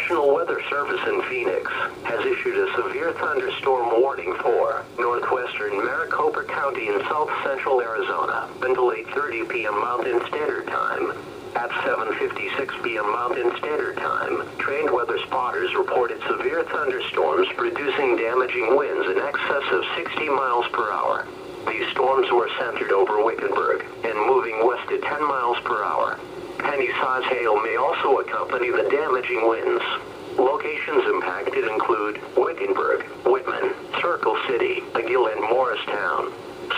National Weather Service in Phoenix has issued a severe thunderstorm warning for northwestern Maricopa County in south central Arizona until 8:30 p.m. Mountain Standard Time. At 7:56 p.m. Mountain Standard Time, trained weather spotters reported severe thunderstorms producing damaging winds in excess of 60 miles per hour. These storms were centered over Wickenburg and moving west at 10 miles per hour. Penny-size hail may also accompany the damaging winds. Locations impacted include Wickenburg, Whitman, Circle City, McGill, and Morristown.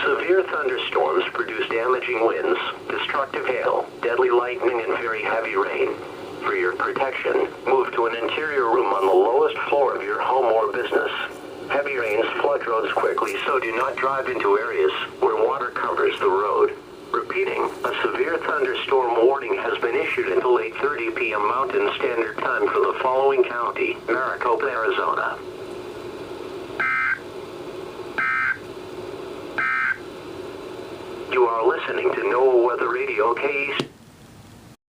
Severe thunderstorms produce damaging winds, destructive hail, deadly lightning, and very heavy rain. For your protection, move to an interior room on the lowest floor of your home or business. Heavy rains flood roads quickly, so do not drive into areas where water covers the road. Repeating, a severe thunderstorm warning has been issued until 8:30 p.m. Mountain Standard Time for the following county: Maricopa, Arizona. You are listening to NOAA Weather Radio KE.